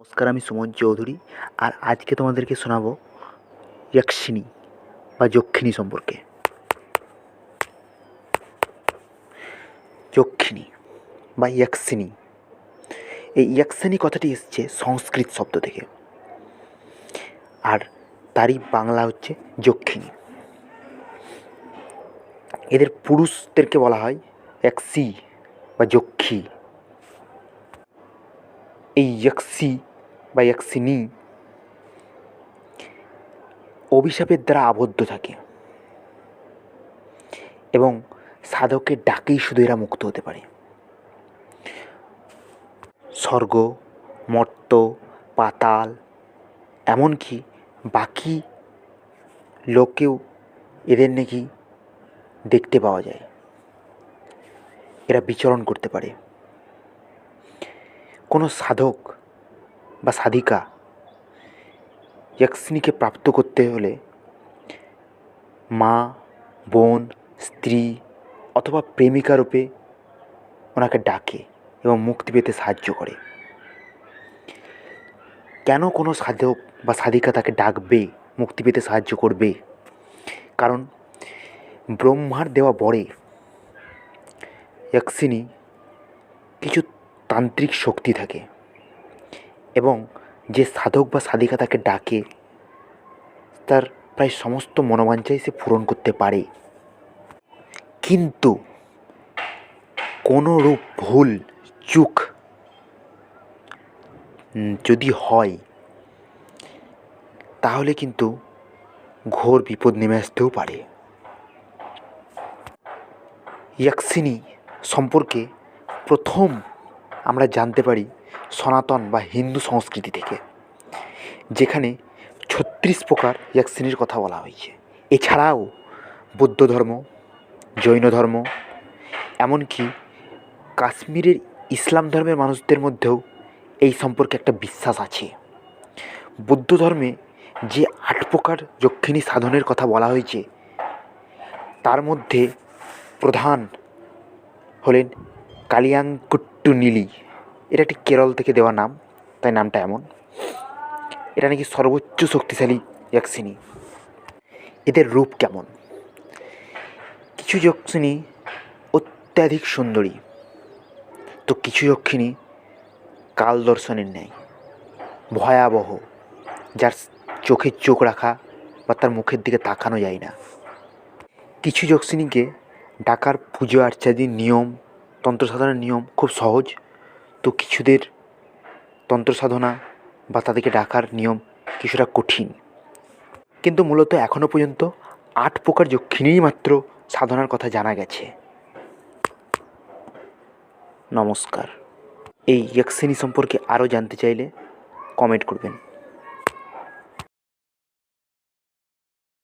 নমস্কার, আমি সুমন চৌধুরী। আর আজকে তোমাদেরকে শোনাবো যক্ষিণী বা যক্ষিণী সম্পর্কে। যক্ষিণী বা যক্ষিণী, এই যক্ষিণী কথাটি এসছে সংস্কৃত শব্দ থেকে, আর তারই বাংলা হচ্ছে যক্ষিণী। এদের পুরুষদেরকে বলা হয় যক্ষী বা যক্ষী। এই যক্ষী বা যক্ষিণী অভিশাপের দ্বারা আবদ্ধ থাকে এবং সাধকের ডাকেই শুধু এরা মুক্ত হতে পারে। স্বর্গ, মর্ত্য, পাতাল, এমনকি বাকি লোকেও এদের নাকি দেখতে পাওয়া যায়। এরা বিচরণ করতে পারে। কোনো সাধক বা সাধিকা যক্ষিণীকে প্রাপ্ত করতে হলে মা, বোন, স্ত্রী অথবা প্রেমিকা রূপে ওনাকে ডাকে এবং মুক্তি পেতে সাহায্য করে। কেন কোনো সাধক বা সাধিকা তাকে ডাকবে, মুক্তি পেতে সাহায্য করবে? কারণ ব্রহ্মার দেওয়া বরে যক্ষিণী কিছু তান্ত্রিক শক্তি থাকে এবং যে সাধক বা সাধিকা তাকে ডাকে তার প্রায় সমস্ত মনোবাঞ্ছাই সে পূরণ করতে পারে। কিন্তু কোনো রূপ ভুল চুক যদি হয় তাহলে কিন্তু ঘোর বিপদ নেমে আসতেও পারে। যক্ষিণী সম্পর্কে প্রথম আমরা জানতে পারি সনাতন বা হিন্দু সংস্কৃতি থেকে, যেখানে ৩৬ প্রকার যক্ষিণীর কথা বলা হয়েছে। এছাড়াও বৌদ্ধ ধর্ম, জৈন ধর্ম, এমনকি কাশ্মীরের ইসলাম ধর্মের মানুষদের মধ্যেও এই সম্পর্কে একটা বিশ্বাস আছে। বৌদ্ধ ধর্মে যে ৮ প্রকার যক্ষিণী সাধনের কথা বলা হয়েছে তার মধ্যে প্রধান হলেন কালিয়াঙ্কুট্টু নীলি। এটা একটি কেরল থেকে দেওয়া নাম, তাই নামটা এমন। এটা নাকি সর্বোচ্চ শক্তিশালী যক্ষিণী। এদের রূপ কেমন? কিছু যক্ষিণী অত্যাধিক সুন্দরী, তো কিছু যক্ষিণী কাল দর্শনের ন্যায় ভয়াবহ, যার চোখে চোখ রাখা বা তার মুখের দিকে তাকানো যায় না। কিছু যক্ষিণীকে ডাকার পুজো আর্চাদির নিয়ম, তন্ত্র সাধনার নিয়ম খুব সহজ, তো কিছুদের তন্ত্র সাধনা বা তাদেরকে ডাকার নিয়ম কিছুটা কঠিন। কিন্তু মূলত এখনও পর্যন্ত ৮ প্রকার যক্ষিণীই মাত্র সাধনার কথা জানা গেছে। নমস্কার। এই যক্ষিণী সম্পর্কে আরও জানতে চাইলে কমেন্ট করবেন।